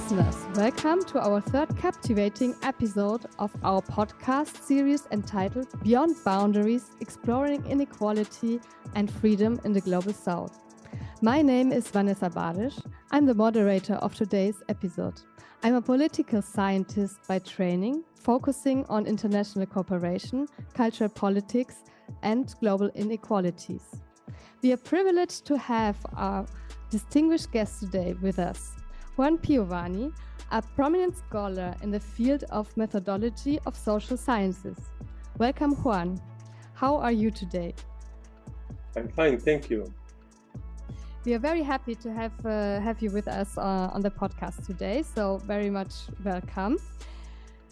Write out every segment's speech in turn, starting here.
listeners, welcome to our third captivating episode of our podcast series entitled Beyond Boundaries, Exploring Inequality and Freedom in the Global South. My name is Vanessa Badisch. I'm the moderator of today's episode. I'm a political scientist by training, focusing on international cooperation, cultural politics, and global inequalities. We are privileged to have our distinguished guest today with us, Juan Piovani, a prominent scholar in the field of methodology of social sciences. Welcome, Juan. How are you today? I'm fine, thank you. We are very happy to have you with us on the podcast today, so very much welcome.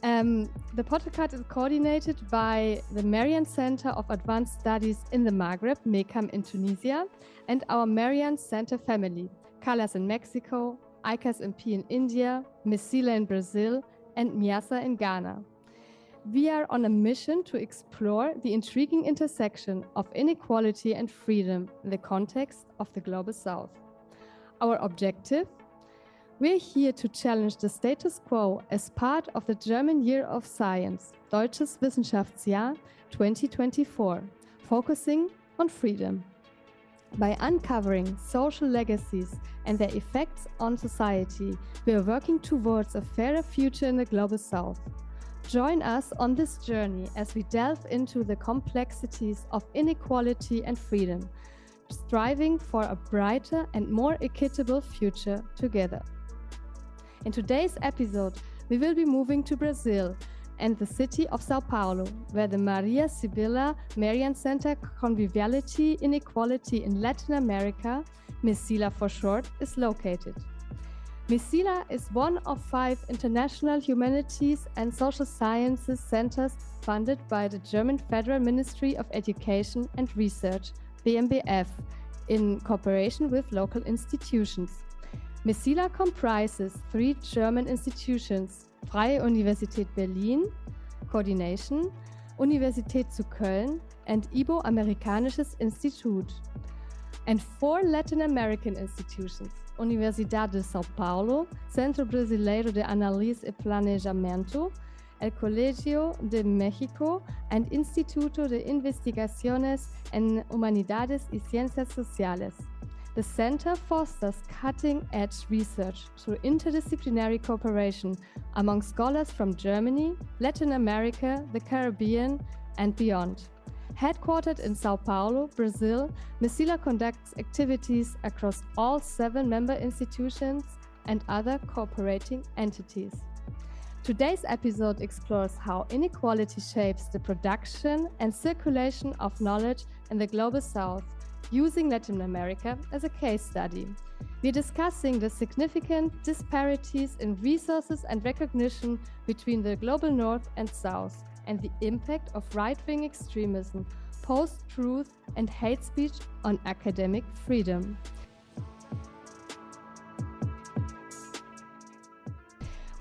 The podcast is coordinated by the Merian Center of Advanced Studies in the Maghreb, MECAM in Tunisia, and our Merian Center family, CALAS in Mexico, ICAS MP in India, MECILA in Brazil, and MIASA in Ghana. We are on a mission to explore the intriguing intersection of inequality and freedom in the context of the Global South. Our objective? We're here to challenge the status quo as part of the German Year of Science, Deutsches Wissenschaftsjahr 2024, focusing on freedom. By uncovering social legacies and their effects on society, we are working towards a fairer future in the Global South. Join us on this journey as we delve into the complexities of inequality and freedom, striving for a brighter and more equitable future together. In today's episode, we will be moving to Brazil and the city of Sao Paulo, where the Maria Sibila Merian Center Conviviality Inequality in Latin America, MECILA for short, is located. MECILA is one of 5 international humanities and social sciences centers funded by the German Federal Ministry of Education and Research, BMBF, in cooperation with local institutions. MECILA comprises 3 German institutions: Freie Universität Berlin, Coordination, Universität zu Köln, and Iberoamerikanisches Institut, and 4 Latin American institutions: Universidade de São Paulo, Centro Brasileiro de Análise e Planejamento, El Colegio de México, and Instituto de Investigaciones en Humanidades y Ciencias Sociales. The center fosters cutting-edge research through interdisciplinary cooperation among scholars from Germany, Latin America, the Caribbean, and beyond. Headquartered in Sao Paulo, Brazil, MECILA conducts activities across all 7 member institutions and other cooperating entities. Today's episode explores how inequality shapes the production and circulation of knowledge in the Global South, using Latin America as a case study. We're discussing the significant disparities in resources and recognition between the Global North and South, and the impact of right-wing extremism, post-truth, and hate speech on academic freedom.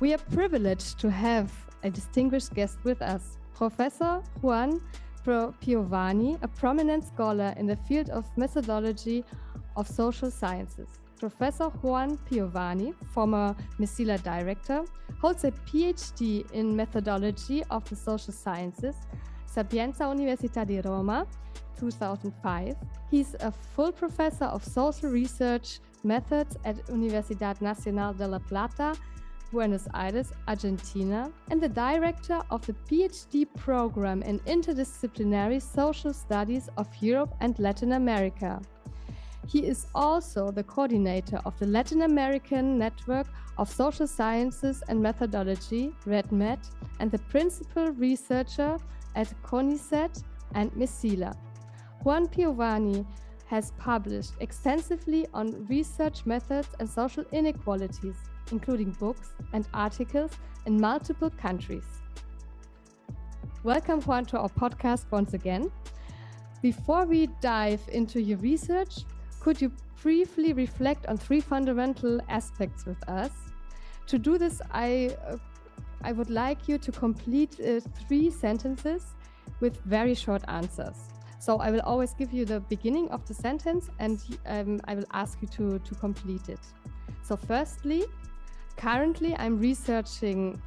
We are privileged to have a distinguished guest with us, Professor Juan Piovani, a prominent scholar in the field of methodology of social sciences. Professor Juan Piovani, former MECILA director, holds a PhD in methodology of the social sciences, Sapienza Università di Roma, 2005. He's a full professor of social research methods at Universidad Nacional de La Plata, Buenos Aires, Argentina, and the director of the PhD program in interdisciplinary social studies of Europe and Latin America. He is also the coordinator of the Latin American Network of Social Sciences and Methodology, REDMET, and the principal researcher at CONICET and MECILA. Juan Piovani has published extensively on research methods and social inequalities, including books and articles in multiple countries. Welcome, Juan, to our podcast once again. Before we dive into your research, could you briefly reflect on 3 fundamental aspects with us? To do this, I would like you to complete 3 sentences with very short answers. So I will always give you the beginning of the sentence and I will ask you to complete it. So firstly, Currently, I'm researching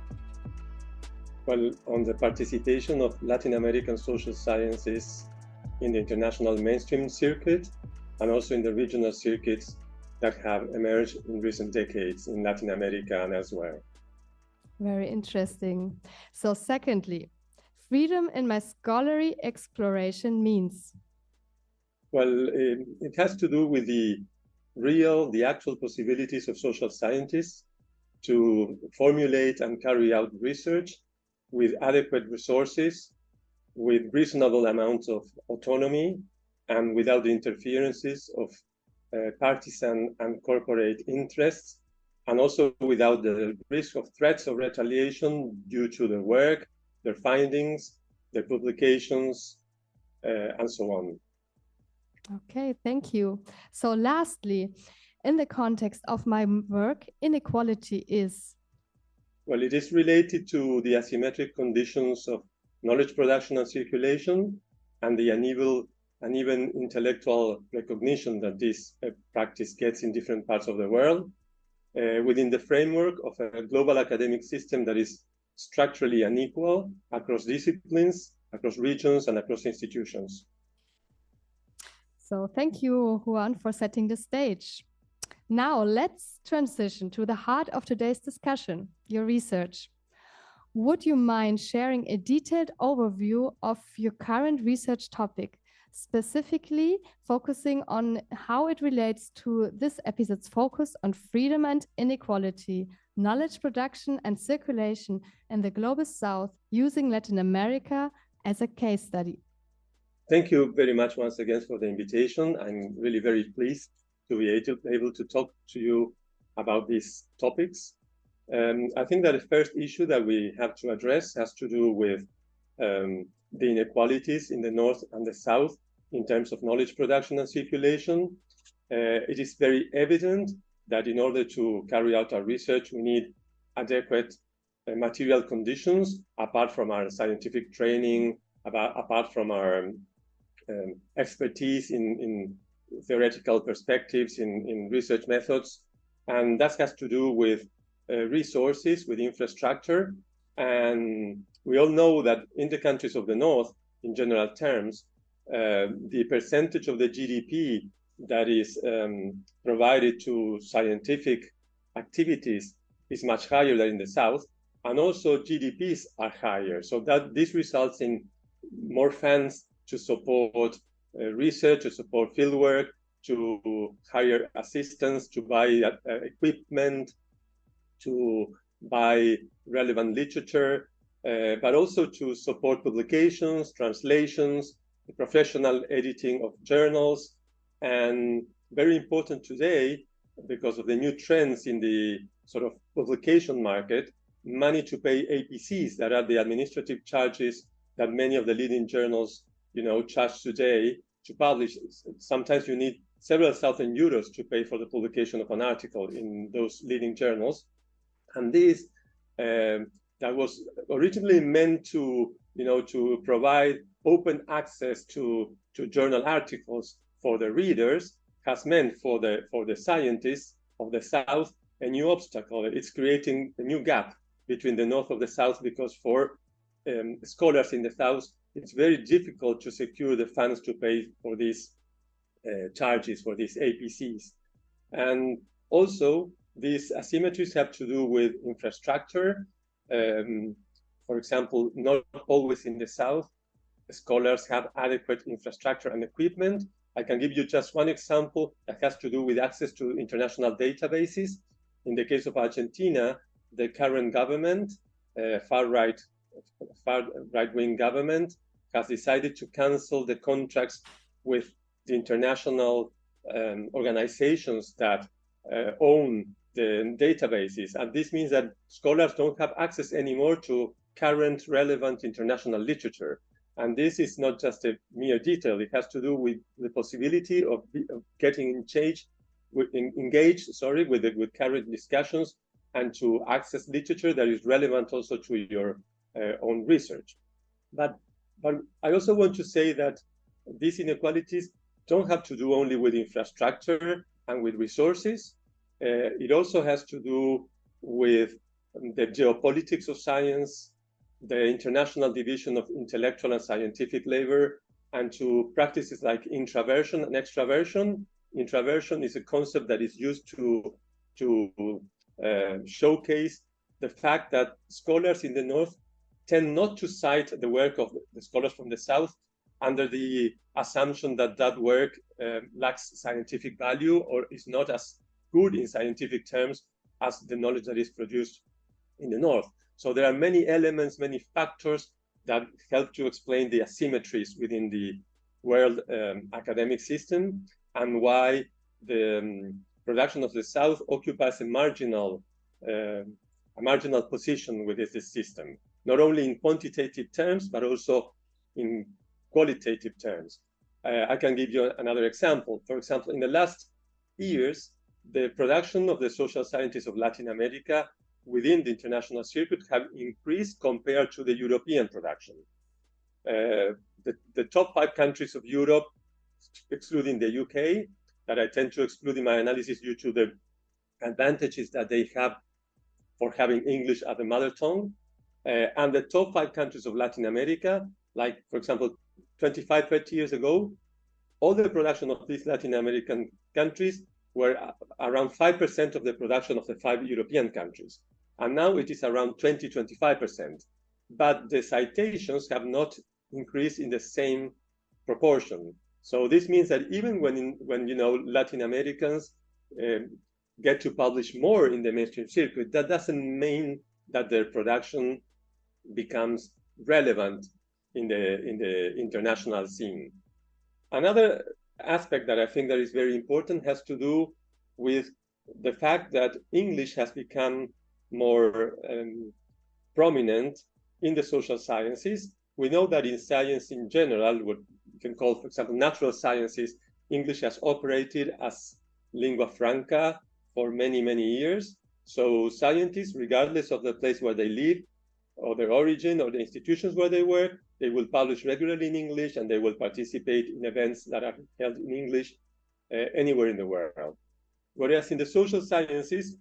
on the participation of Latin American social sciences in the international mainstream circuit and also in the regional circuits that have emerged in recent decades in Latin America and elsewhere. Very interesting. So secondly, freedom in my scholarly exploration means? Well, it has to do with the actual possibilities of social scientists to formulate and carry out research with adequate resources, with reasonable amounts of autonomy, and without the interferences of partisan and corporate interests, and also without the risk of threats of retaliation due to their work, their findings, their publications, and so on. Okay, thank you. So lastly, in the context of my work, inequality is? Well, it is related to the asymmetric conditions of knowledge production and circulation and the uneven intellectual recognition that this practice gets in different parts of the world within the framework of a global academic system that is structurally unequal across disciplines, across regions, and across institutions. So thank you, Juan, for setting the stage. Now let's transition to the heart of today's discussion, your research. Would you mind sharing a detailed overview of your current research topic, specifically focusing on how it relates to this episode's focus on freedom and inequality, knowledge production and circulation in the Global South, using Latin America as a case study? Thank you very much once again for the invitation. I'm really very pleased to be able to talk to you about these topics. I think that the first issue that we have to address has to do with the inequalities in the North and the South in terms of knowledge production and circulation. It is very evident that in order to carry out our research, we need adequate material conditions apart from our scientific training, apart from our expertise in theoretical perspectives, in research methods. And that has to do with resources, with infrastructure. And we all know that in the countries of the North, in general terms, the percentage of the GDP that is provided to scientific activities is much higher than in the South. And also GDPs are higher. So that this results in more funds to support research, to support fieldwork, to hire assistants, to buy equipment, to buy relevant literature, but also to support publications, translations, professional editing of journals. And very important today, because of the new trends in the sort of publication market, money to pay APCs, that are the administrative charges that many of the leading journals charge today to publish. Sometimes you need several thousand euros to pay for the publication of an article in those leading journals. And this that was originally meant to provide open access to journal articles for the readers, has meant for the scientists of the South a new obstacle. It's creating a new gap between the North of the South, because for scholars in the South, it's very difficult to secure the funds to pay for these charges, for these APCs. And also, these asymmetries have to do with infrastructure. For example, not always in the South, scholars have adequate infrastructure and equipment. I can give you just one example that has to do with access to international databases. In the case of Argentina, the current government, far right-wing government, has decided to cancel the contracts with the international organizations that own the databases. And this means that scholars don't have access anymore to current relevant international literature. And this is not just a mere detail. It has to do with the possibility of getting engaged with current discussions and to access literature that is relevant also to your own research. But I also want to say that these inequalities don't have to do only with infrastructure and with resources. It also has to do with the geopolitics of science, the international division of intellectual and scientific labor, and to practices like introversion and extraversion. Introversion is a concept that is used to showcase the fact that scholars in the North tend not to cite the work of the scholars from the South under the assumption that that work lacks scientific value or is not as good in scientific terms as the knowledge that is produced in the North. So there are many elements, many factors that help to explain the asymmetries within the world academic system and why the production of the South occupies a marginal position within this system, not only in quantitative terms, but also in qualitative terms. I can give you another example. For example, in the last years, the production of the social scientists of Latin America within the international circuit have increased compared to the European production. The top 5 countries of Europe, excluding the UK, that I tend to exclude in my analysis due to the advantages that they have for having English as a mother tongue, and the top 5 countries of Latin America, like, for example, 25, 30 years ago, all the production of these Latin American countries were around 5% of the production of the 5 European countries. And now it is around 20, 25%. But the citations have not increased in the same proportion. So this means that even when Latin Americans get to publish more in the mainstream circuit, that doesn't mean that their production becomes relevant in the international scene. Another aspect that I think that is very important has to do with the fact that English has become more prominent in the social sciences. We know that in science in general, what you can call, for example, natural sciences, English has operated as lingua franca for many, many years. So scientists, regardless of the place where they live, or their origin, or the institutions where they work, they will publish regularly in English, and they will participate in events that are held in English anywhere in the world. Whereas in the social sciences,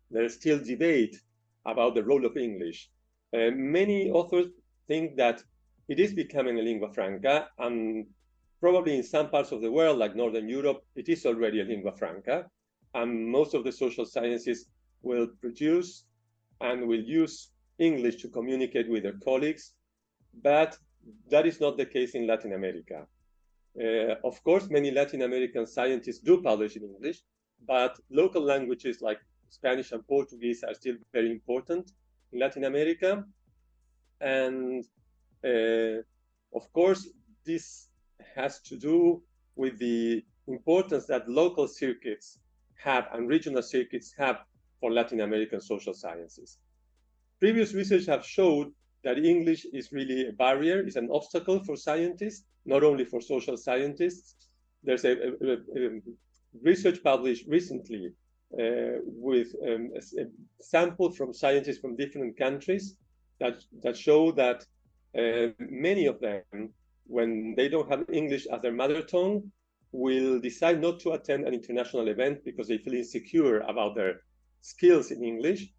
there's still debate about the role of English. Many authors think that it is becoming a lingua franca, and probably in some parts of the world, like Northern Europe, it is already a lingua franca, and most of the social sciences will produce and will use English to communicate with their colleagues, but that is not the case in Latin America. Of course, many Latin American scientists do publish in English, but local languages like Spanish and Portuguese are still very important in Latin America. And of course, this has to do with the importance that local circuits have and regional circuits have for Latin American social sciences. Previous research have showed that English is really a barrier, is an obstacle for scientists, not only for social scientists. There's a research published recently with a sample from scientists from different countries that show that many of them, when they don't have English as their mother tongue, will decide not to attend an international event because they feel insecure about their skills in English.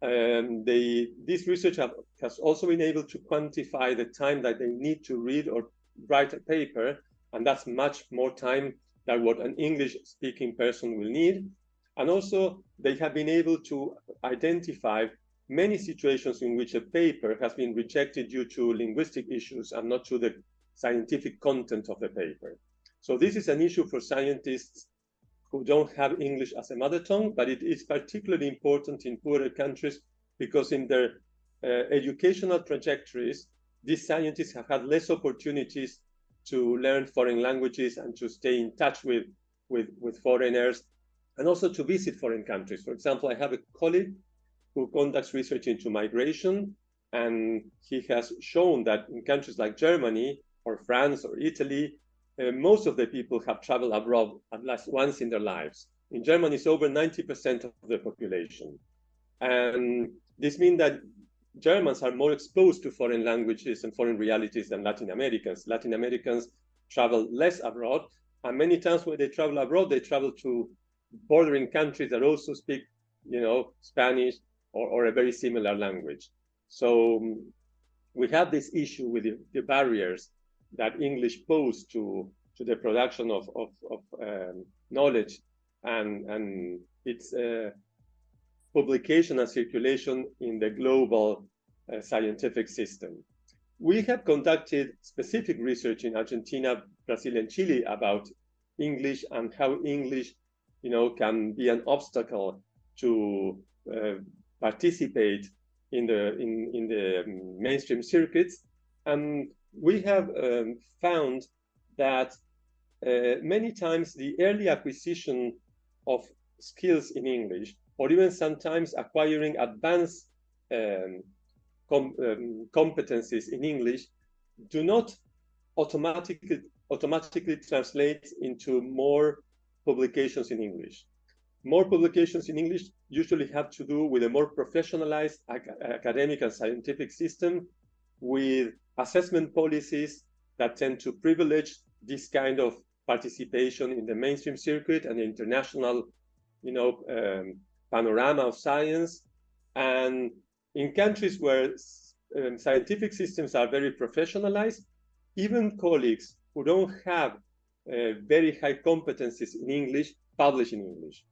This research has also been able to quantify the time that they need to read or write a paper, and that's much more time than what an English-speaking person will need. And also, they have been able to identify many situations in which a paper has been rejected due to linguistic issues and not to the scientific content of the paper. So this is an issue for scientists who don't have English as a mother tongue, but it is particularly important in poorer countries because in their educational trajectories, these scientists have had less opportunities to learn foreign languages and to stay in touch with foreigners and also to visit foreign countries. For example, I have a colleague who conducts research into migration, and he has shown that in countries like Germany or France or Italy, most of the people have traveled abroad at least once in their lives. In Germany, it's over 90% of the population. And this means that Germans are more exposed to foreign languages and foreign realities than Latin Americans. Latin Americans travel less abroad, and many times when they travel abroad, they travel to bordering countries that also speak, Spanish, or a very similar language. So we have this issue with the barriers that English pose to the production of knowledge and its publication and circulation in the global scientific system. We have conducted specific research in Argentina, Brazil, and Chile about English and how English, can be an obstacle to participate in the mainstream circuits. And we have found that many times the early acquisition of skills in English, or even sometimes acquiring advanced competencies in English, do not automatically translate into more publications in English. More publications in English usually have to do with a more professionalized academic and scientific system, with assessment policies that tend to privilege this kind of participation in the mainstream circuit and the international, panorama of science. And in countries where scientific systems are very professionalized, even colleagues who don't have very high competencies in English publish in English.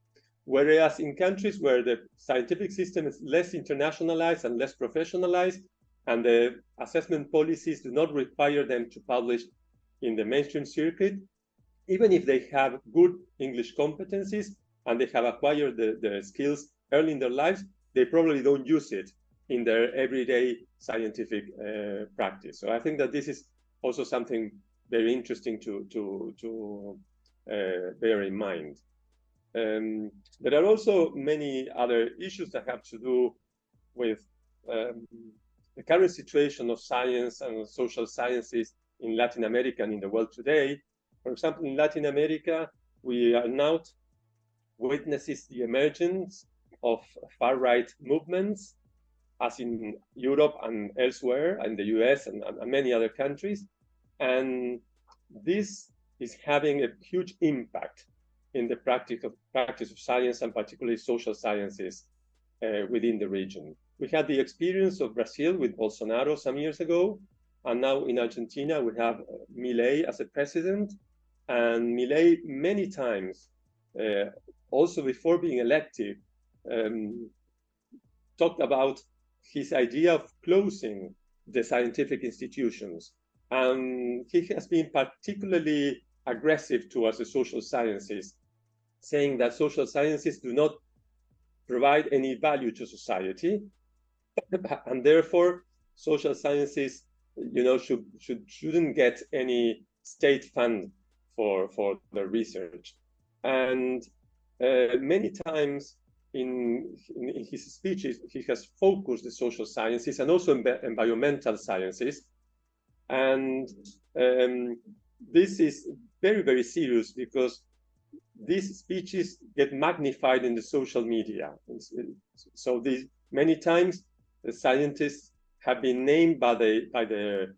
Whereas in countries where the scientific system is less internationalized and less professionalized, and the assessment policies do not require them to publish in the mainstream circuit, even if they have good English competencies and they have acquired the skills early in their lives, they probably don't use it in their everyday scientific practice. So I think that this is also something very interesting to bear in mind. There are also many other issues that have to do with the current situation of science and social sciences in Latin America and in the world today. For example, in Latin America, we are now witnesses the emergence of far-right movements, as in Europe and elsewhere, and the US and many other countries. And this is having a huge impact in the practice of science, and particularly social sciences within the region. We had the experience of Brazil with Bolsonaro some years ago, and now in Argentina we have Milei as a president. And Milei many times, also before being elected, talked about his idea of closing the scientific institutions. And he has been particularly aggressive towards the social sciences, saying that social sciences do not provide any value to society, and therefore social sciences, shouldn't get any state fund for the research. And many times in his speeches, he has focused the social sciences and also environmental sciences. And this is very, very serious, because these speeches get magnified in the social media. So many times the scientists have been named by their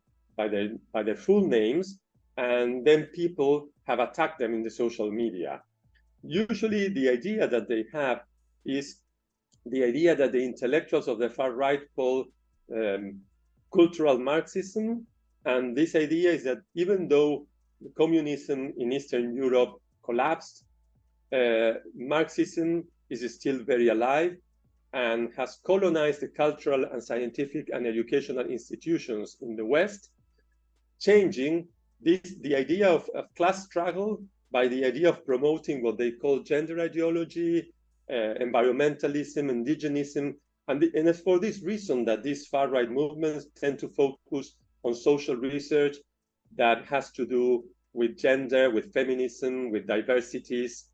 full names, and then people have attacked them in the social media. Usually the idea that they have is the idea that the intellectuals of the far right call cultural Marxism. And this idea is that even though communism in Eastern Europe collapsed, Marxism is still very alive and has colonized the cultural and scientific and educational institutions in the West, changing the idea of class struggle by the idea of promoting what they call gender ideology, environmentalism, indigenism. And it's for this reason that these far-right movements tend to focus on social research that has to do with gender, with feminism, with diversities,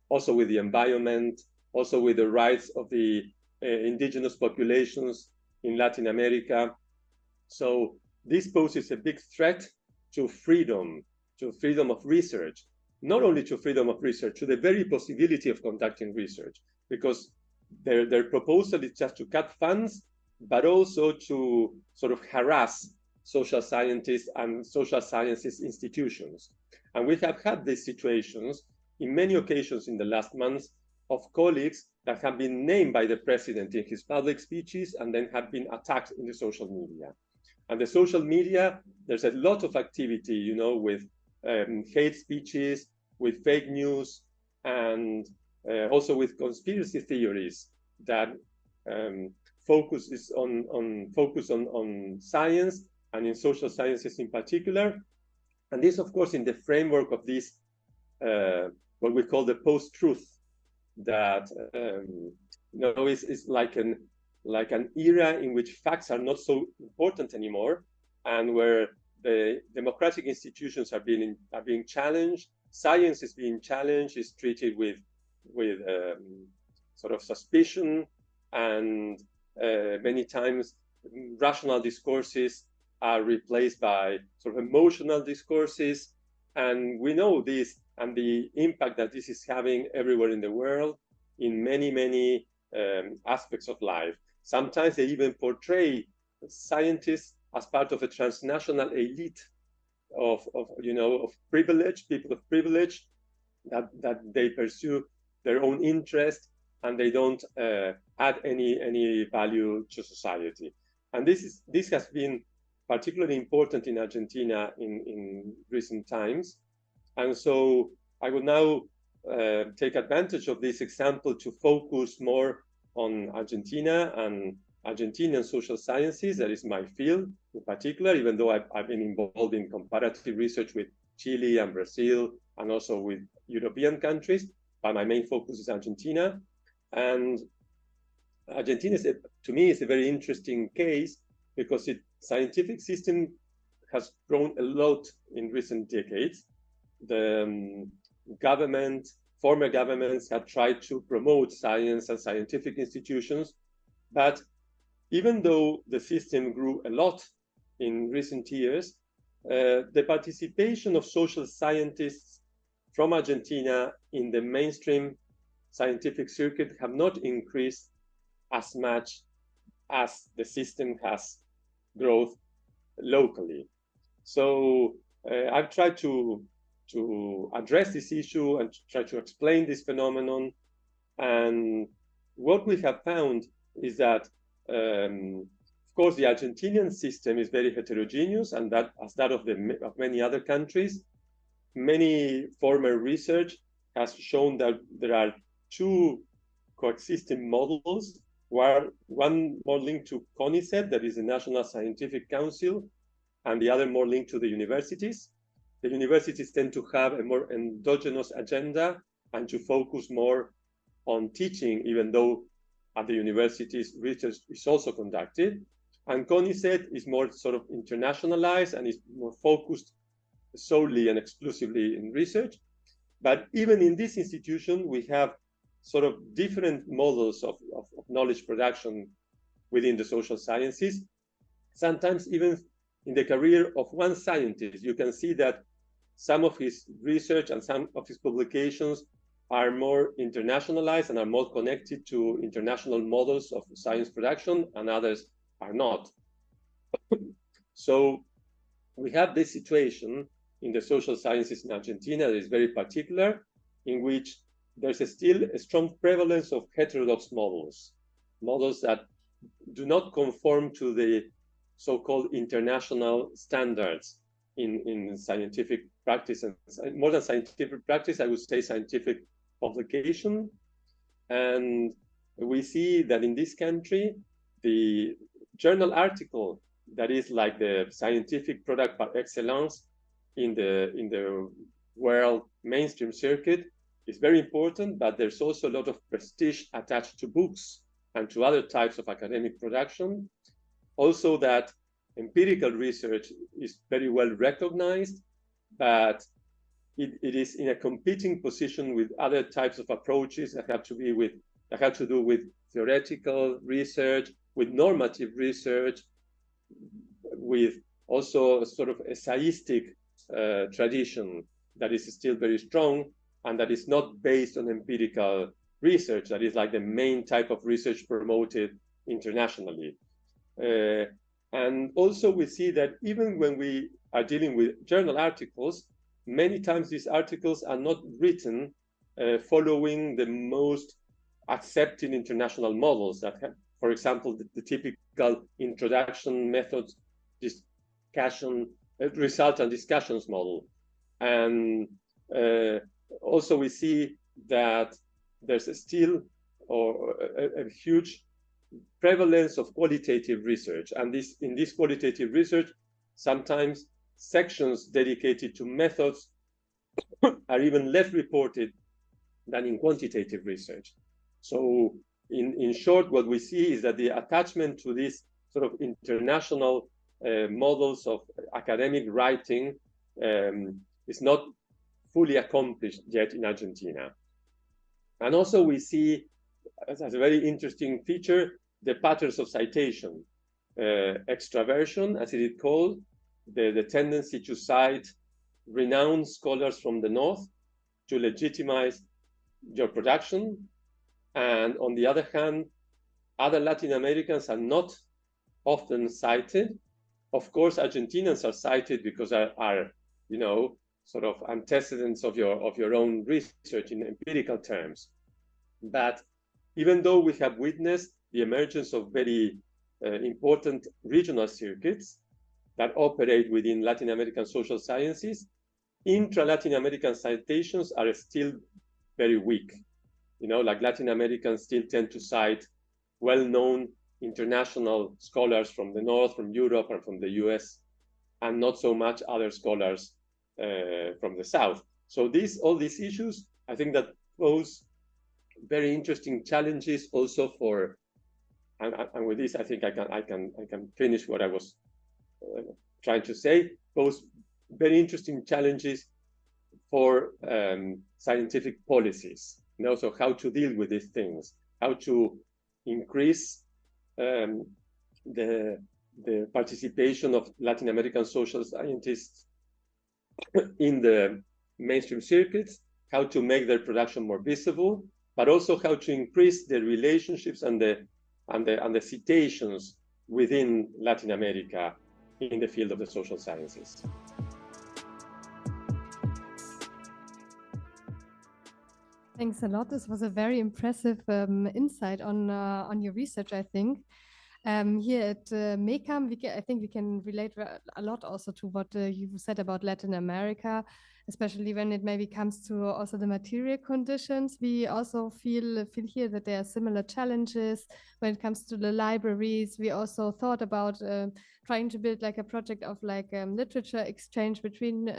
also with the environment, also with the rights of the indigenous populations in Latin America. So this poses a big threat to freedom of research, not only to freedom of research, to the very possibility of conducting research, because their proposal is just to cut funds, but also to sort of harass social scientists and social sciences institutions. And we have had these situations in many occasions in the last months of colleagues that have been named by the president in his public speeches and then have been attacked in the social media. And the social media, there's a lot of activity, you know, with hate speeches, with fake news, and also with conspiracy theories that focus on science and in social sciences in particular. And this, of course, in the framework of this, what we call the post-truth, that is like an era in which facts are not so important anymore, and where the democratic institutions are being challenged, science is being challenged, is treated with sort of suspicion, and many times rational discourses are replaced by sort of emotional discourses. And we know this and the impact that this is having everywhere in the world in many aspects of life. Sometimes they even portray scientists as part of a transnational elite of privilege, people of privilege, that they pursue their own interest and they don't add any value to society. And this has been particularly important in Argentina in recent times. And so I will now take advantage of this example to focus more on Argentina and Argentinian social sciences. That is my field in particular, even though I've been involved in comparative research with Chile and Brazil and also with European countries, but my main focus is Argentina. And Argentina, to me, is a very interesting case because its scientific system has grown a lot in recent decades. The former governments have tried to promote science and scientific institutions, but even though the system grew a lot in recent years, the participation of social scientists from Argentina in the mainstream scientific circuit have not increased as much as the system has grown locally. So I've tried to address this issue and try to explain this phenomenon. And what we have found is that, of course, the Argentinian system is very heterogeneous, and that, as that of many other countries. Many former research has shown that there are two coexisting models, where one more linked to CONICET, that is the National Scientific Council, and the other more linked to the universities. The universities tend to have a more endogenous agenda and to focus more on teaching, even though at the universities research is also conducted. And CONICET is more sort of internationalized and is more focused solely and exclusively in research. But even in this institution, we have sort of different models of knowledge production within the social sciences. Sometimes even in the career of one scientist, you can see that some of his research and some of his publications are more internationalized and are more connected to international models of science production, and others are not. So we have this situation in the social sciences in Argentina that is very particular, in which there's still a strong prevalence of heterodox models that do not conform to the so-called international standards in scientific practice, and more than scientific practice, I would say scientific publication. And we see that in this country, the journal article that is like the scientific product par excellence in the world mainstream circuit is very important, but there's also a lot of prestige attached to books and to other types of academic production. Also, that empirical research is very well recognized, but it is in a competing position with other types of approaches that have to do with theoretical research, with normative research, with also a sort of essayistic tradition that is still very strong and that is not based on empirical research. That is like the main type of research promoted internationally. And also we see that even when we are dealing with journal articles, many times these articles are not written following the most accepted international models that have, for example, the typical introduction methods, discussion, result and discussions model. And also we see that there's still a huge prevalence of qualitative research. And in this qualitative research, sometimes sections dedicated to methods are even less reported than in quantitative research. So in short, what we see is that the attachment to these sort of international models of academic writing is not fully accomplished yet in Argentina. And also we see, as a very interesting feature, the patterns of citation, extraversion, as it is called, the tendency to cite renowned scholars from the North to legitimize your production. And on the other hand, other Latin Americans are not often cited. Of course, Argentinians are cited because are you know, sort of antecedents of your own research in empirical terms. But even though we have witnessed the emergence of very important regional circuits that operate within Latin American social sciences, intra-Latin American citations are still very weak. You know, like Latin Americans still tend to cite well-known international scholars from the North, from Europe, and from the US, and not so much other scholars from the South. So all these issues, I think that pose very interesting challenges also for, and with this, I think I can finish what I was trying to say, pose very interesting challenges for scientific policies. You know, so how to deal with these things, how to increase the participation of Latin American social scientists in the mainstream circuits, how to make their production more visible, but also how to increase the relationships and the citations within Latin America in the field of the social sciences. Thanks a lot. This was a very impressive insight on your research, I think. Here at MECAM, I think we can relate a lot also to what you said about Latin America, especially when it maybe comes to also the material conditions. We also feel here that there are similar challenges when it comes to the libraries. We also thought about trying to build like a project of like literature exchange between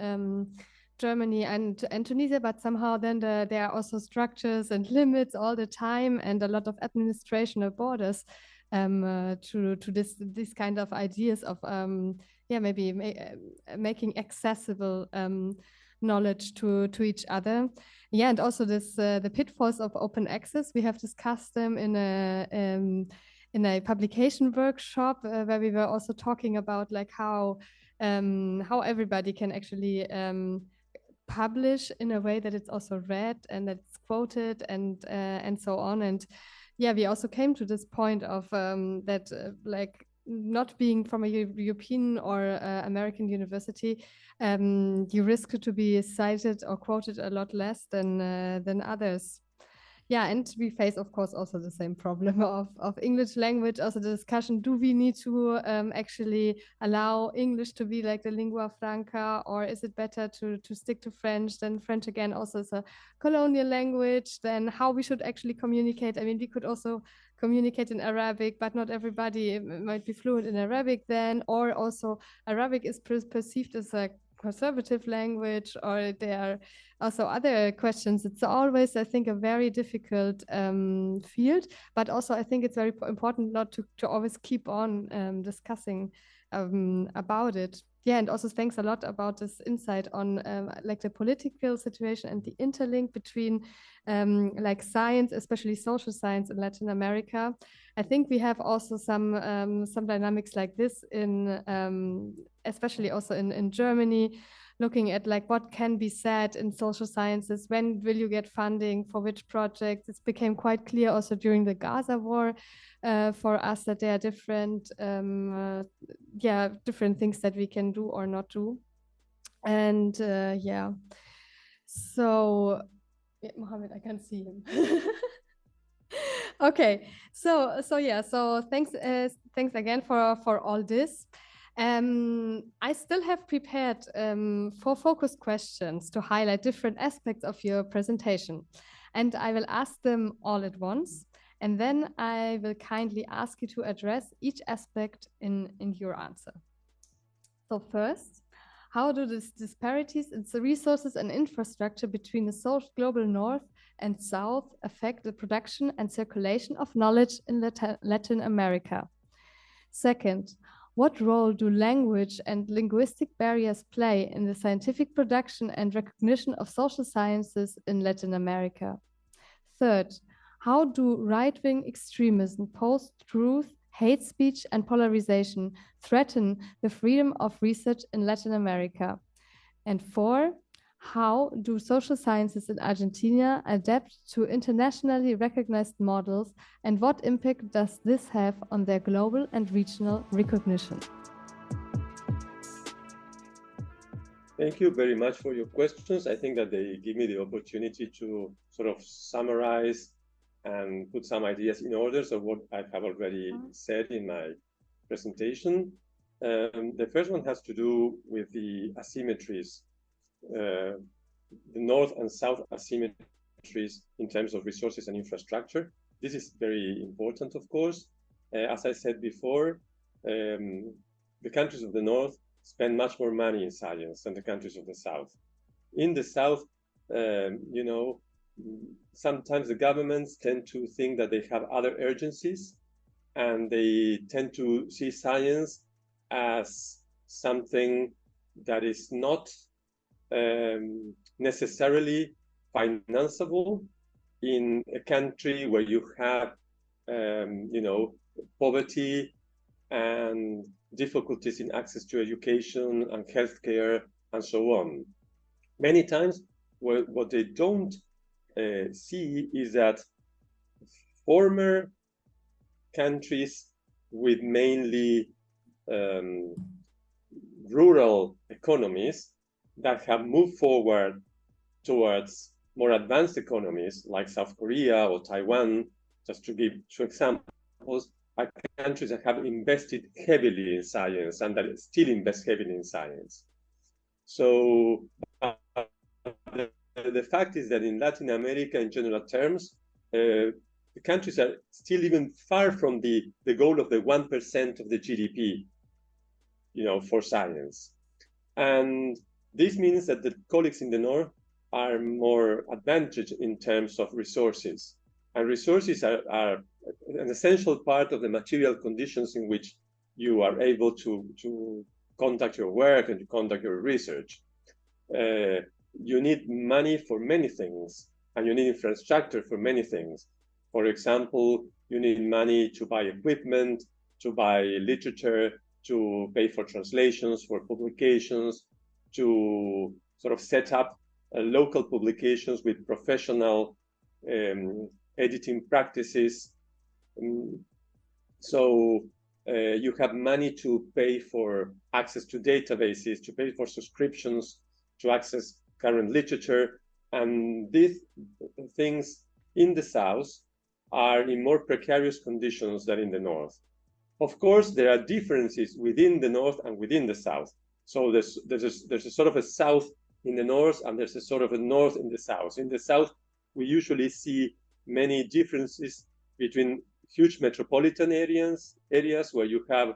Germany and Tunisia, but somehow then there are also structures and limits all the time and a lot of administrational borders to this kind of ideas of maybe making accessible knowledge to each other. Yeah, and also the pitfalls of open access. We have discussed them in a publication workshop where we were also talking about like how everybody can actually publish in a way that it's also read and that it's quoted and so on. And yeah, we also came to this point of that like not being from a European or American university, you risk to be cited or quoted a lot less than others. Yeah, and we face, of course, also the same problem of English language. Also, the discussion: do we need to actually allow English to be like the lingua franca, or is it better to stick to French? Then French again also is a colonial language. Then how we should actually communicate? I mean, we could also communicate in Arabic, but not everybody might be fluent in Arabic then, or also Arabic is perceived as a conservative language, or there are also other questions. It's always, I think, a very difficult field, but also I think it's very important not to always keep on discussing about it. Yeah, and also thanks a lot about this insight on like the political situation and the interlink between like science, especially social science in Latin America. I think we have also some dynamics like this in especially also in Germany, looking at like what can be said in social sciences, when will you get funding for which projects. It became quite clear also during the Gaza war for us that there are different different things that we can do or not do. And yeah, so Yeah, Mohammed, I can see him. Okay, so thanks again for all this. I still have prepared 4 focus questions to highlight different aspects of your presentation, and I will ask them all at once, and then I will kindly ask you to address each aspect in your answer. So first, how do these disparities in the resources and infrastructure between the global north and south affect the production and circulation of knowledge in Latin America? Second, what role do language and linguistic barriers play in the scientific production and recognition of social sciences in Latin America? Third, how do right-wing extremism, post-truth, hate speech, and polarization threaten the freedom of research in Latin America? And 4, how do social sciences in Argentina adapt to internationally recognized models, and what impact does this have on their global and regional recognition? Thank you very much for your questions. I think that they give me the opportunity to sort of summarize and put some ideas in order of what I have already said in my presentation. The first one has to do with the asymmetries, the north and south asymmetries in terms of resources and infrastructure. This is very important, of course. As I said before, the countries of the north spend much more money in science than the countries of the south. In the south, you know, sometimes the governments tend to think that they have other urgencies, and they tend to see science as something that is not necessarily financeable in a country where you have, you know, poverty and difficulties in access to education and healthcare and so on. Many times, what they don't see is that former countries with mainly rural economies that have moved forward towards more advanced economies like South Korea or Taiwan, just to give 2 examples, are countries that have invested heavily in science and that still invest heavily in science. So the fact is that in Latin America, in general terms, the countries are still even far from the goal of the 1% of the GDP, you know, for science. And this means that the colleagues in the north are more advantaged in terms of resources. And resources are an essential part of the material conditions in which you are able to conduct your work and to conduct your research. You need money for many things, and you need infrastructure for many things. For example, you need money to buy equipment, to buy literature, to pay for translations, for publications, to sort of set up local publications with professional editing practices. So you have money to pay for access to databases, to pay for subscriptions, to access current literature. And these things in the south are in more precarious conditions than in the north. Of course, there are differences within the north and within the south. So there's a sort of a south in the north, and there's a sort of a north in the south. In the south, we usually see many differences between huge metropolitan areas where you have,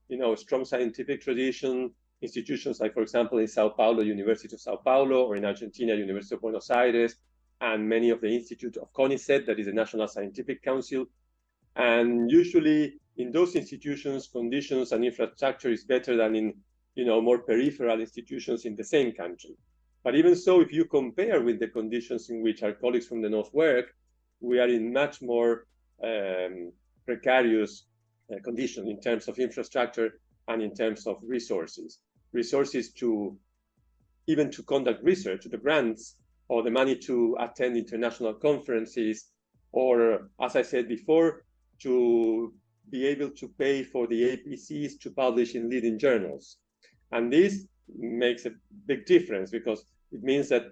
you know, strong scientific tradition, institutions like, for example, in Sao Paulo, University of Sao Paulo, or in Argentina, University of Buenos Aires, and many of the Institute of CONICET, that is the National Scientific Council. And usually in those institutions, conditions and infrastructure is better than in, you know, more peripheral institutions in the same country. But even so, if you compare with the conditions in which our colleagues from the North work, we are in much more precarious condition in terms of infrastructure and in terms of resources. Resources to even to conduct research, the grants or the money to attend international conferences, or as I said before, to be able to pay for the APCs to publish in leading journals. And this makes a big difference because it means that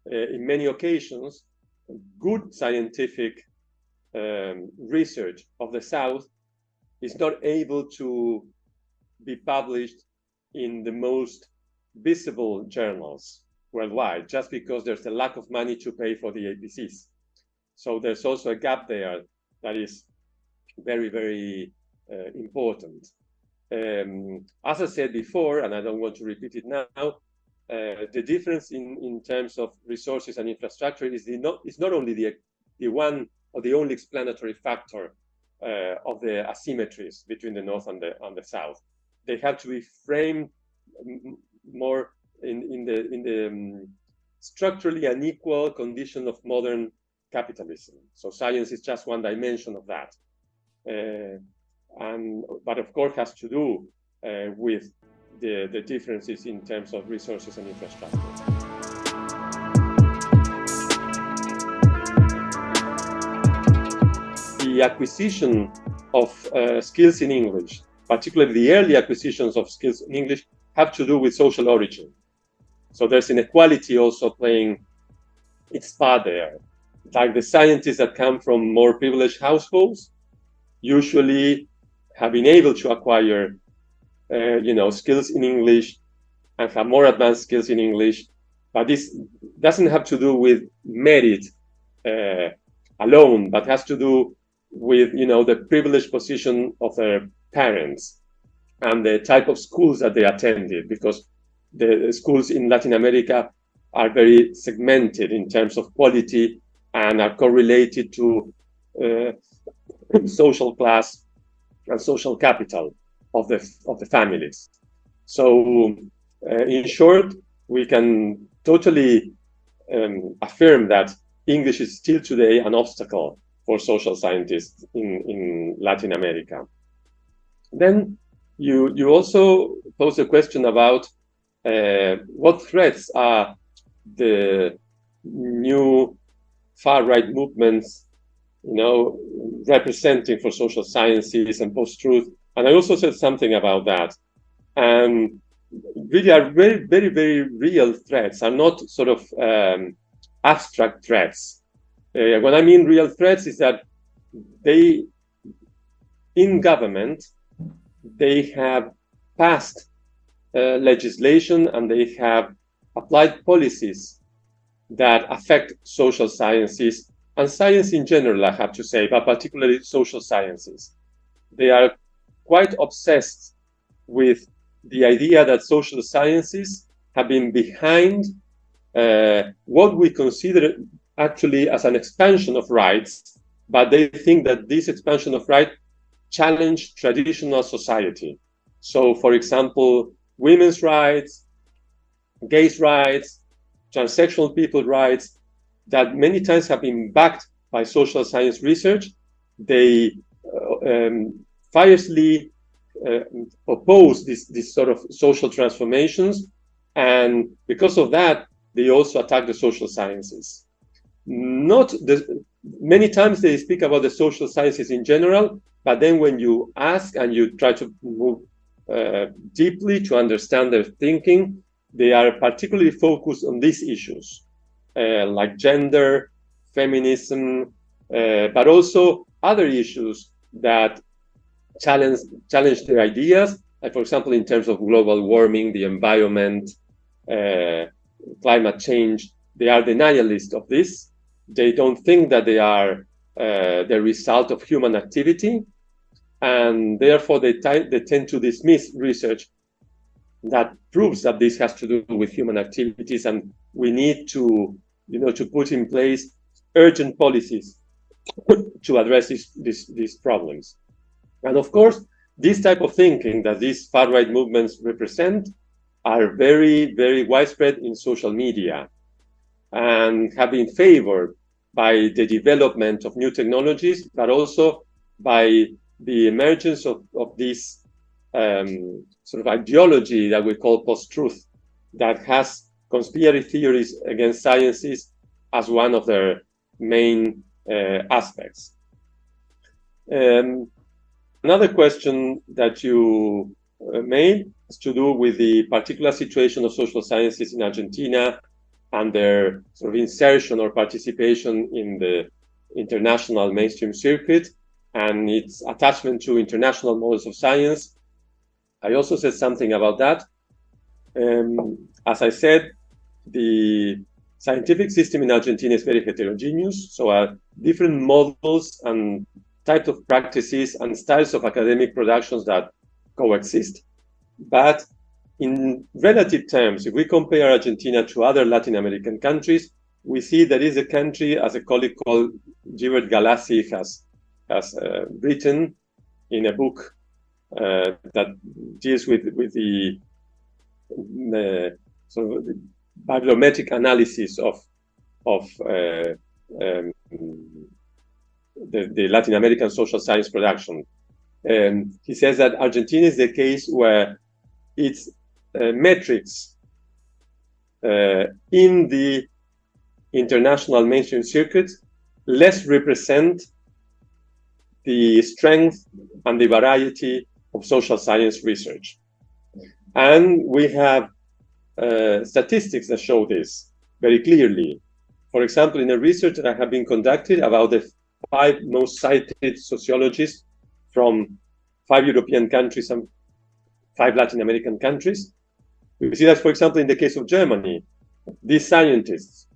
in many occasions, good scientific research of the South is not able to be published in the most visible journals worldwide, just because there's a lack of money to pay for the APCs. So there's also a gap there that is very, very important. As I said before, and I don't want to repeat it now, the difference in terms of resources and infrastructure is not only the one or the only explanatory factor of the asymmetries between the North and the South. They have to be framed more in the structurally unequal condition of modern capitalism. So science is just one dimension of that. But of course has to do with the differences in terms of resources and infrastructure. The acquisition of skills in English, particularly the early acquisitions of skills in English, have to do with social origin. So there's inequality also playing its part there. Like the scientists that come from more privileged households usually have been able to acquire skills in English and have more advanced skills in English. But this doesn't have to do with merit alone, but has to do with the privileged position of their parents and the type of schools that they attended, because the schools in Latin America are very segmented in terms of quality and are correlated to social class and social capital of the families. So in short, we can totally affirm that English is still today an obstacle for social scientists in Latin America. Then you also pose a question about what threats are the new far-right movements, representing for social sciences and post-truth. And I also said something about that. And really are very, very, very real threats, are not sort of abstract threats. What I mean real threats is that in government, they have passed legislation and they have applied policies that affect social sciences and science in general, I have to say, but particularly social sciences. They are quite obsessed with the idea that social sciences have been behind what we consider actually as an expansion of rights, but they think that this expansion of rights challenge traditional society. So, for example, women's rights, gays' rights, transsexual people's rights, that many times have been backed by social science research. They fiercely oppose this sort of social transformations, and because of that, they also attack the social sciences. Many times they speak about the social sciences in general, but then when you ask and you try to move deeply to understand their thinking, they are particularly focused on these issues, like gender, feminism, but also other issues that challenge their ideas, like, for example, in terms of global warming, the environment, climate change. They are denialists of this. They don't think that they are the result of human activity, and therefore they tend to dismiss research that proves that this has to do with human activities, and we need to put in place urgent policies to address these problems. And of course, this type of thinking that these far-right movements represent are very, very widespread in social media and have been favored by the development of new technologies, but also by the emergence of this sort of ideology that we call post-truth, that has conspiracy theories against sciences as one of their main aspects. Another question that you made has to do with the particular situation of social sciences in Argentina and their sort of insertion or participation in the international mainstream circuit and its attachment to international models of science. I also said something about that. As I said, the scientific system in Argentina is very heterogeneous, so different models and types of practices and styles of academic productions that coexist. But in relative terms, if we compare Argentina to other Latin American countries, we see that is a country, as a colleague called Gilbert Galassi has written in a book that deals with the sort of the bibliometric analysis of the Latin American social science production. He says that Argentina is the case where its metrics in the international mainstream circuit less represent the strength and the variety of social science research. And we have statistics that show this very clearly. For example, in a research that have been conducted about the 5 most cited sociologists from 5 European countries and 5 Latin American countries, we see that, for example, in the case of Germany, these scientists,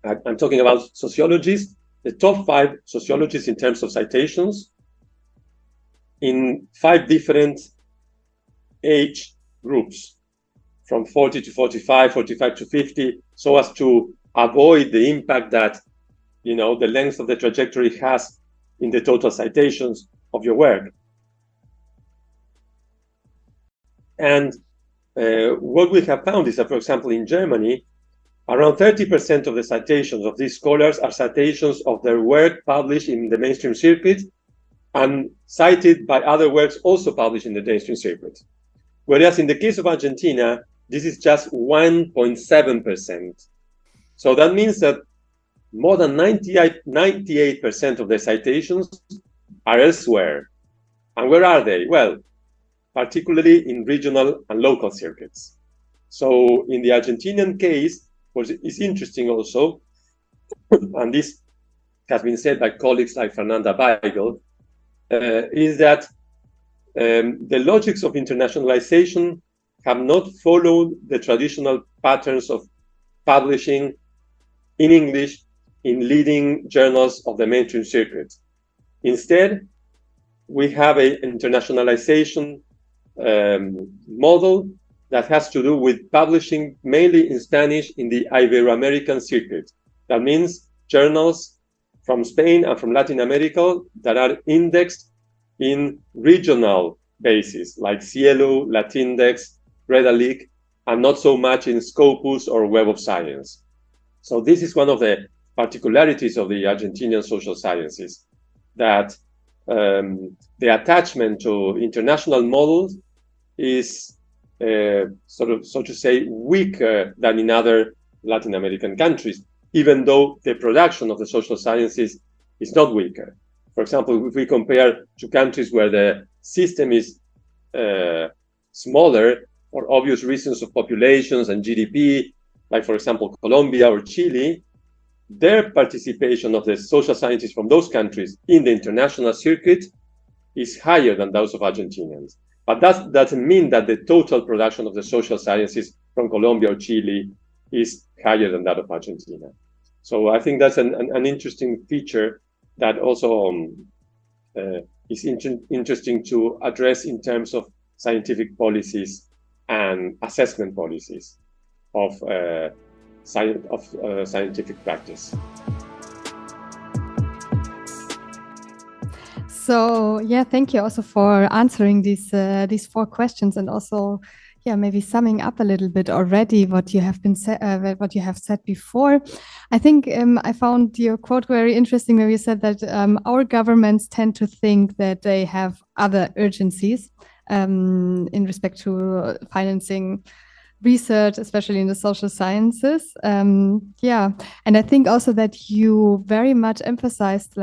I'm talking about sociologists, the top 5 sociologists in terms of citations in 5 different age groups, from 40 to 45, 45 to 50, so as to avoid the impact that, the length of the trajectory has in the total citations of your work. And what we have found is that, for example, in Germany, around 30% of the citations of these scholars are citations of their work published in the mainstream circuit and cited by other works also published in the mainstream circuit. Whereas in the case of Argentina, this is just 1.7%. So that means that more than 98% of the citations are elsewhere. And where are they? Well, particularly in regional and local circuits. So in the Argentinian case, what is interesting also, and this has been said by colleagues like Fernanda Weigel, is that the logics of internationalization have not followed the traditional patterns of publishing in English in leading journals of the mainstream circuit. Instead, we have an internationalization model that has to do with publishing mainly in Spanish in the Ibero-American circuit. That means journals from Spain and from Latin America that are indexed in regional basis, like Cielo, Latindex, Redalyc, and not so much in Scopus or Web of Science. So this is one of the particularities of the Argentinian social sciences, that the attachment to international models is so to say, weaker than in other Latin American countries, even though the production of the social sciences is not weaker. For example, if we compare to countries where the system is smaller for obvious reasons of populations and GDP, like, for example, Colombia or Chile, their participation of the social scientists from those countries in the international circuit is higher than those of Argentinians. But that doesn't mean that the total production of the social sciences from Colombia or Chile is higher than that of Argentina. So I think that's an interesting feature that also is interesting to address in terms of scientific policies and assessment policies of scientific practice. So yeah, thank you also for answering these 4 questions, and also maybe summing up a little bit already what you have what you have said before. I think I found your quote very interesting, where you said that our governments tend to think that they have other urgencies in respect to financing research, especially in the social sciences. And I think also that you very much emphasized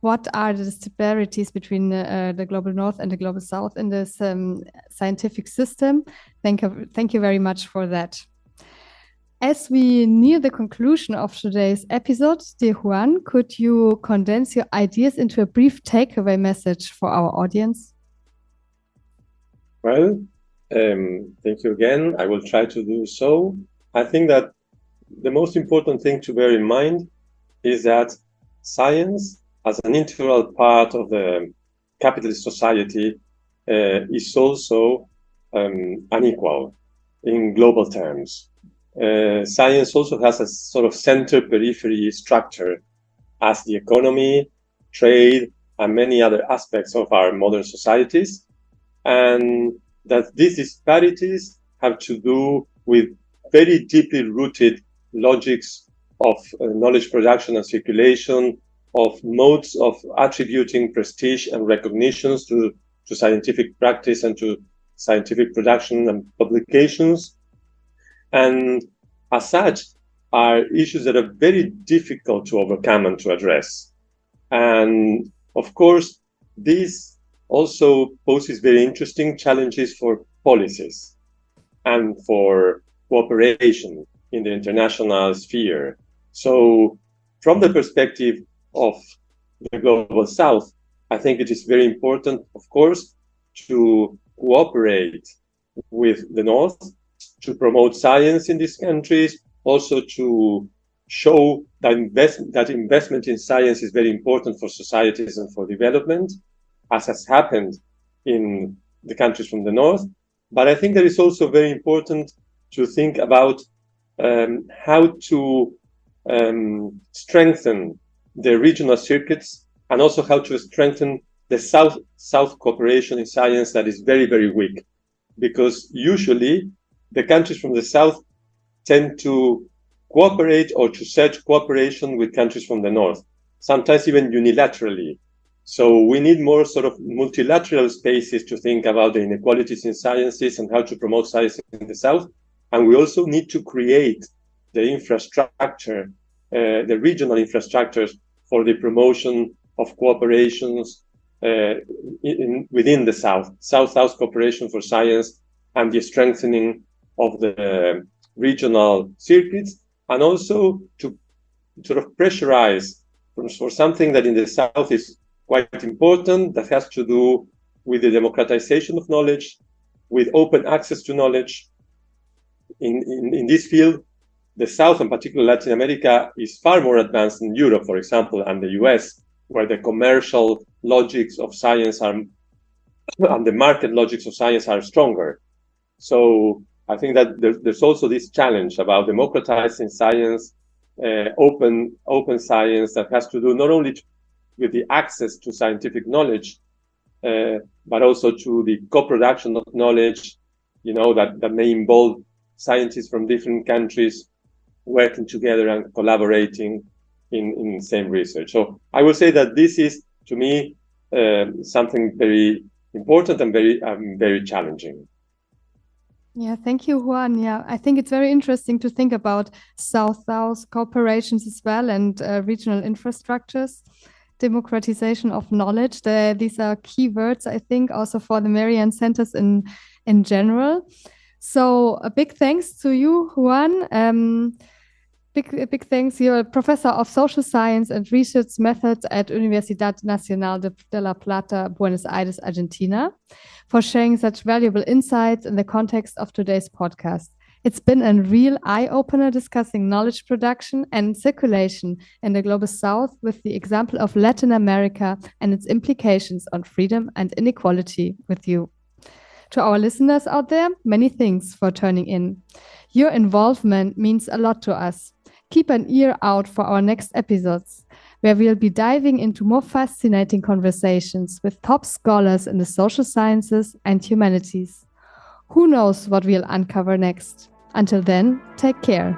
what are the disparities between the global north and the global south in this scientific system. Thank you very much for that. As we near the conclusion of today's episode, dear Juan, could you condense your ideas into a brief takeaway message for our audience? Well, thank you again. I will try to do so. I think that the most important thing to bear in mind is that science, as an integral part of the capitalist society, is also unequal in global terms. Science also has a sort of center-periphery structure as the economy, trade, and many other aspects of our modern societies, and that these disparities have to do with very deeply rooted logics of knowledge production and circulation, of modes of attributing prestige and recognitions to scientific practice and to scientific production and publications. And as such, are issues that are very difficult to overcome and to address. And of course, this also poses very interesting challenges for policies and for cooperation in the international sphere. So from the perspective of the Global South, I think it is very important, of course, to cooperate with the North, to promote science in these countries, also to show that investment in science is very important for societies and for development, as has happened in the countries from the North. But I think that it's also very important to think about how to strengthen the regional circuits and also how to strengthen the South cooperation in science that is very, very weak. Because usually the countries from the South tend to cooperate or to search cooperation with countries from the North, sometimes even unilaterally. So we need more sort of multilateral spaces to think about the inequalities in sciences and how to promote science in the South. And we also need to create the infrastructure, the regional infrastructures for the promotion of cooperations within the South, South-South cooperation for science and the strengthening of the regional circuits, and also to sort of pressurize for something that in the South is quite important, that has to do with the democratization of knowledge, with open access to knowledge. In this field, the South, and particularly Latin America, is far more advanced than Europe, for example, and the US, where the commercial logics of science are, and the market logics of science are stronger. So I think that there's also this challenge about democratizing science, open science that has to do not only with the access to scientific knowledge, but also to the co-production of knowledge, that may involve scientists from different countries working together and collaborating in the same research. So I would say that this is, to me, something very important and very challenging. Yeah, thank you, Juan. Yeah, I think it's very interesting to think about South-South cooperations as well and regional infrastructures, democratization of knowledge. These are key words, I think, also for the Merian centers in general. So a big thanks to you, Juan. Big thanks. You're a professor of social science and research methods at Universidad Nacional de La Plata, Buenos Aires, Argentina, for sharing such valuable insights in the context of today's podcast. It's been a real eye-opener discussing knowledge production and circulation in the Global South with the example of Latin America and its implications on freedom and inequality with you. To our listeners out there, many thanks for tuning in. Your involvement means a lot to us. Keep an ear out for our next episodes, where we'll be diving into more fascinating conversations with top scholars in the social sciences and humanities. Who knows what we'll uncover next? Until then, take care.